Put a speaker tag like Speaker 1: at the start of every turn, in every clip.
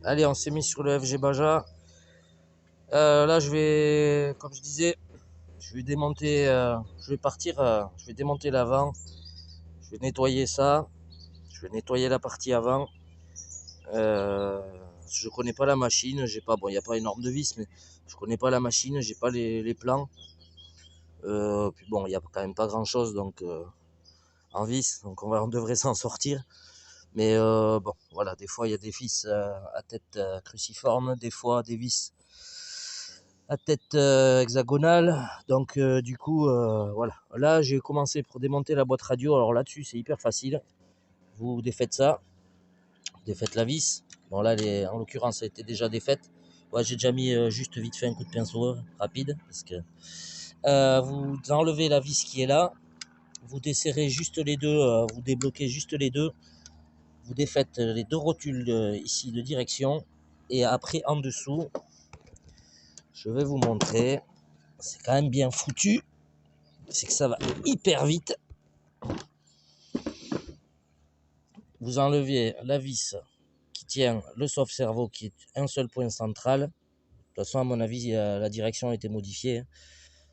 Speaker 1: Allez, on s'est mis sur le FG Baja. Là, je vais, comme je disais, je vais démonter, je vais partir, je vais démonter l'avant. Je vais nettoyer ça. Je vais nettoyer la partie avant. Je connais pas la machine. J'ai pas, bon, il n'y a pas énorme de vis, mais je connais pas la machine. J'ai pas les plans. Puis bon, il y a quand même pas grand chose donc en vis, donc on devrait s'en sortir. Mais bon, voilà, des fois il y a des vis à tête cruciforme, des fois des vis à tête hexagonale. Donc du coup, voilà. Là, j'ai commencé pour démonter la boîte radio. Alors là-dessus, c'est hyper facile. Vous défaites ça, vous défaites la vis. Bon là, en l'occurrence, ça a été déjà défaite. Ouais, j'ai déjà mis juste vite fait un coup de pinceau rapide parce que vous enlevez la vis qui est là. Vous desserrez juste les deux, vous débloquez juste les deux. Vous défaites les deux rotules ici de direction. Et après, en dessous, je vais vous montrer. C'est quand même bien foutu. C'est que ça va hyper vite. Vous enlevez la vis qui tient le sauve-cerveau, qui est un seul point central. De toute façon, à mon avis, la direction a été modifiée.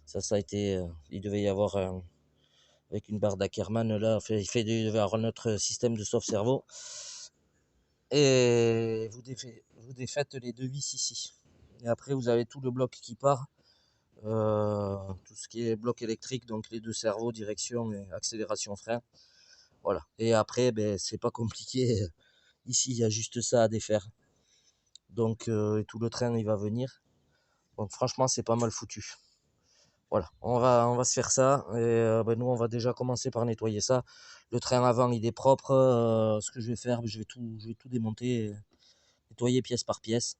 Speaker 1: Ça a été. Il devait y avoir avec une barre d'Ackermann là. Il devait y avoir notre système de sauve-cerveau. Et vous défaites les deux vis ici. Et après, vous avez tout le bloc qui part. Tout ce qui est bloc électrique, donc les deux cerveaux, direction et accélération frein. Voilà. Et après, ben, c'est pas compliqué. Ici, il y a juste ça à défaire. Donc, et tout le train, il va venir. Donc, franchement, c'est pas mal foutu. Voilà. On va se faire ça. Et ben, nous, on va déjà commencer par nettoyer ça. Le train avant, il est propre. Ce que je vais faire, je vais tout démonter. Nettoyer pièce par pièce.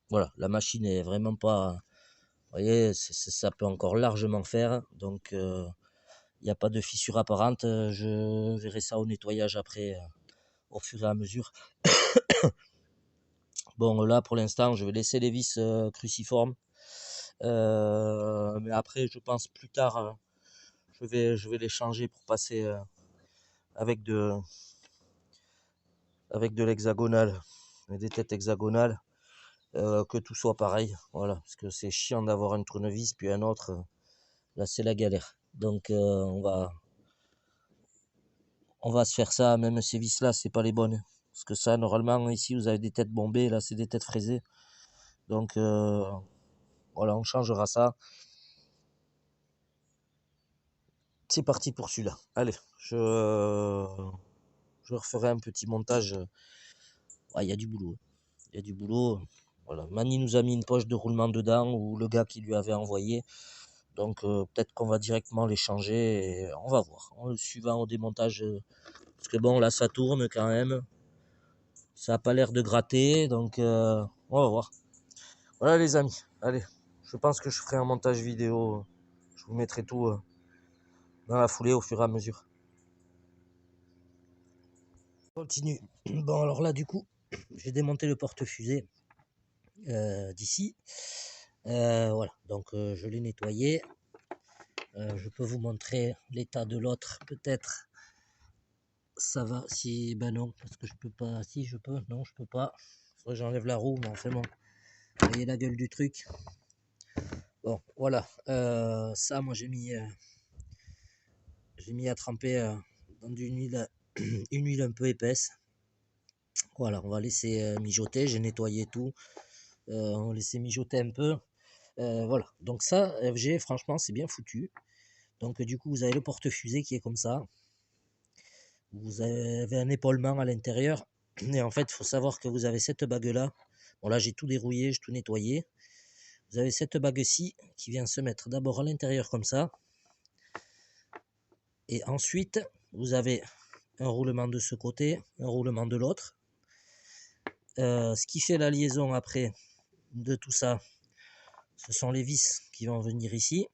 Speaker 1: Voilà, la machine est vraiment pas. Vous voyez, ça peut encore largement faire. Donc, il n'y a pas de fissure apparente. Je verrai ça au nettoyage après, au fur et à mesure. Bon, là, pour l'instant, je vais laisser les vis cruciformes. Mais après, je pense plus tard, je vais les changer pour passer avec de l'hexagonal, des têtes hexagonales. Que tout soit pareil, voilà, parce que c'est chiant d'avoir un tournevis puis un autre, là c'est la galère. Donc on va se faire ça, même ces vis là c'est pas les bonnes, parce que ça normalement ici vous avez des têtes bombées, là c'est des têtes fraisées. Donc voilà, on changera ça. C'est parti pour celui-là. Allez, je referai un petit montage. Il y a du boulot, il y a du boulot. Voilà, Mani nous a mis une poche de roulement dedans, ou le gars qui lui avait envoyé. Donc peut-être qu'on va directement les changer et on va voir. Suivant au démontage, parce que bon là ça tourne quand même. Ça n'a pas l'air de gratter, donc on va voir. Voilà les amis, allez, je pense que je ferai un montage vidéo. Je vous mettrai tout dans la foulée au fur et à mesure. Continue. Bon alors là du coup, j'ai démonté le porte-fusée d'ici. Voilà, donc je l'ai nettoyé. Je peux vous montrer l'état de l'autre peut-être. Ça va, si, ben non, parce que je peux pas, si je peux, non je peux pas. Faudrait que j'enlève la roue, mais enfin bon, vous voyez la gueule du truc. Bon, voilà, ça moi j'ai mis à tremper dans une huile, une huile un peu épaisse. Voilà, on va laisser mijoter, j'ai nettoyé tout, on va laisser mijoter un peu. Voilà, donc ça, FG, franchement, c'est bien foutu. Donc du coup, vous avez le porte-fusée qui est comme ça. Vous avez un épaulement à l'intérieur. Et en fait, il faut savoir que vous avez cette bague-là. Bon, là, j'ai tout dérouillé, j'ai tout nettoyé. Vous avez cette bague-ci qui vient se mettre d'abord à l'intérieur comme ça. Et ensuite, vous avez un roulement de ce côté, un roulement de l'autre. Ce qui fait la liaison après de tout ça, ce sont les vis qui vont venir ici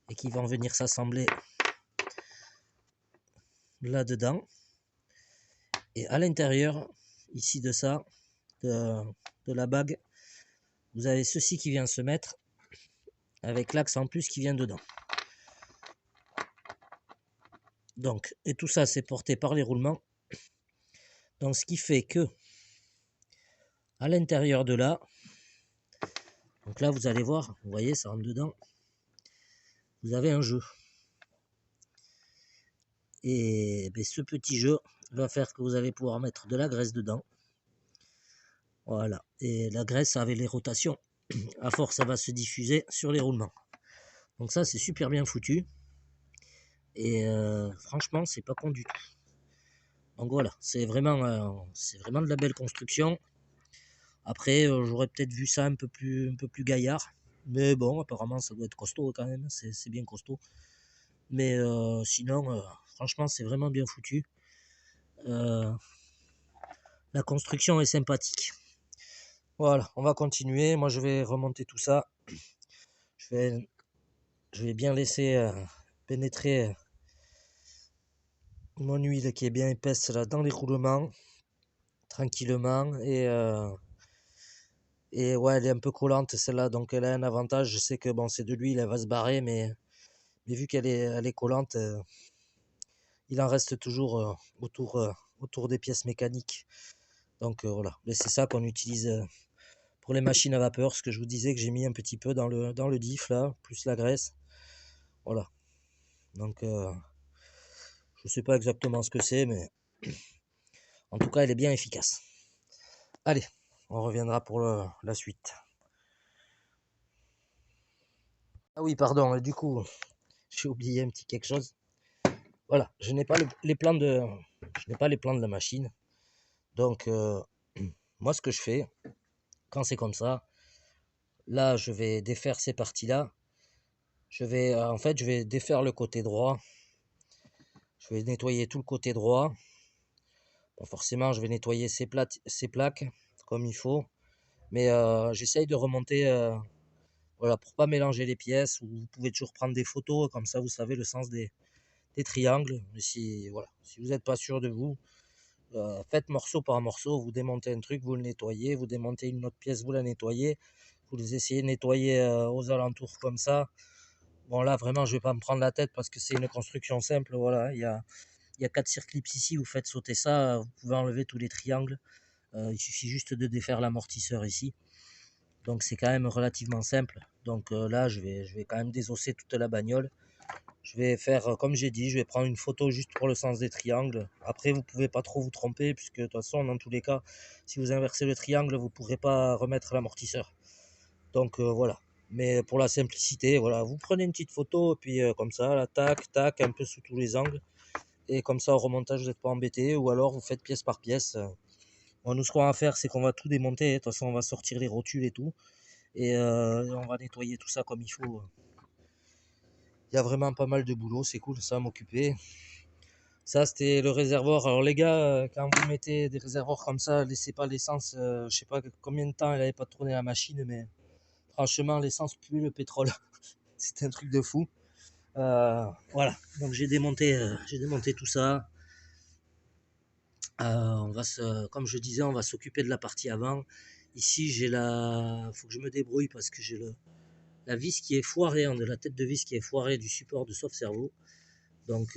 Speaker 1: et qui vont venir s'assembler là-dedans. Et à l'intérieur, ici de ça, de la bague, vous avez ceci qui vient se mettre avec l'axe en plus qui vient dedans. Donc, et tout ça, c'est porté par les roulements. Donc, ce qui fait que à l'intérieur de là, donc là, vous allez voir, vous voyez, ça rentre dedans. Vous avez un jeu. Et ben, ce petit jeu va faire que vous allez pouvoir mettre de la graisse dedans. Voilà. Et la graisse, avec les rotations, à force, ça va se diffuser sur les roulements. Donc ça, c'est super bien foutu. Et franchement, c'est pas con du tout. Donc voilà, c'est vraiment de la belle construction. Après, j'aurais peut-être vu ça un peu plus gaillard. Mais bon, apparemment, ça doit être costaud quand même. C'est bien costaud. Mais sinon, franchement, c'est vraiment bien foutu. La construction est sympathique. Voilà, on va continuer. Moi, je vais remonter tout ça. Je vais bien laisser pénétrer mon huile qui est bien épaisse là dans les roulements, tranquillement. Et ouais, elle est un peu collante celle-là, donc elle a un avantage. Je sais que bon, c'est de l'huile, elle va se barrer, mais vu elle est collante, il en reste toujours autour des pièces mécaniques. Donc voilà, mais c'est ça qu'on utilise pour les machines à vapeur, ce que je vous disais que j'ai mis un petit peu dans le diff là, plus la graisse. Voilà. Donc je sais pas exactement ce que c'est, mais en tout cas elle est bien efficace. Allez, on reviendra pour la suite. Ah oui, pardon, du coup, j'ai oublié un petit quelque chose. Voilà, je n'ai pas les plans de la machine. Donc moi ce que je fais quand c'est comme ça, là je vais défaire ces parties-là. Je vais défaire le côté droit. Je vais nettoyer tout le côté droit. Bon, forcément, je vais nettoyer ces plaques comme il faut. Mais j'essaye de remonter, voilà, pour pas mélanger les pièces. Vous pouvez toujours prendre des photos, comme ça vous savez le sens des triangles. Mais si, voilà, si vous n'êtes pas sûr de vous, faites morceau par morceau. Vous démontez un truc, vous le nettoyez. Vous démontez une autre pièce, vous la nettoyez. Vous les essayez de nettoyer aux alentours comme ça. Bon là, vraiment, je vais pas me prendre la tête parce que c'est une construction simple. Voilà, il y a 4 circlips ici. Vous faites sauter ça. Vous pouvez enlever tous les triangles. Il suffit juste de défaire l'amortisseur ici. Donc c'est quand même relativement simple. Donc là, je vais quand même désosser toute la bagnole. Je vais faire, comme j'ai dit, je vais prendre une photo juste pour le sens des triangles. Après, vous pouvez pas trop vous tromper, puisque de toute façon, dans tous les cas, si vous inversez le triangle, vous ne pourrez pas remettre l'amortisseur. Donc voilà. Mais pour la simplicité, voilà, vous prenez une petite photo, et puis comme ça, là, tac, tac, un peu sous tous les angles. Et comme ça, au remontage, vous n'êtes pas embêté. Ou alors, vous faites pièce par pièce. Bon, nous, ce qu'on va faire, c'est qu'on va tout démonter. De toute façon, on va sortir les rotules et tout. Et on va nettoyer tout ça comme il faut. Il y a vraiment pas mal de boulot, c'est cool, ça va m'occuper. Ça, c'était le réservoir. Alors les gars, quand vous mettez des réservoirs comme ça, laissez pas l'essence. Je sais pas combien de temps elle avait pas tourné la machine, mais franchement, l'essence pue le pétrole. C'est un truc de fou. Voilà, donc j'ai démonté tout ça. Comme je disais, on va s'occuper de la partie avant. Ici, faut que je me débrouille parce que j'ai la vis qui est foirée, de la tête de vis qui est foirée du support de sauve-cerveau. Donc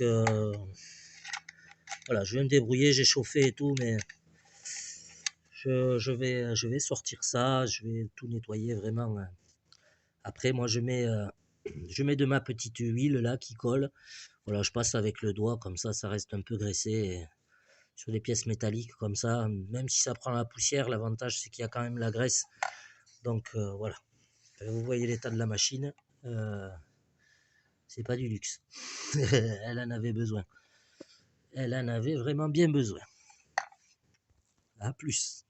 Speaker 1: voilà, je vais me débrouiller, j'ai chauffé et tout, mais je vais sortir ça, je vais tout nettoyer vraiment. Après, moi, je mets de ma petite huile là qui colle. Voilà, je passe avec le doigt, comme ça reste un peu graissé. Et sur les pièces métalliques comme ça, même si ça prend la poussière, l'avantage c'est qu'il y a quand même la graisse. Donc voilà, vous voyez l'état de la machine. C'est pas du luxe. Elle en avait besoin. Elle en avait vraiment bien besoin. À plus.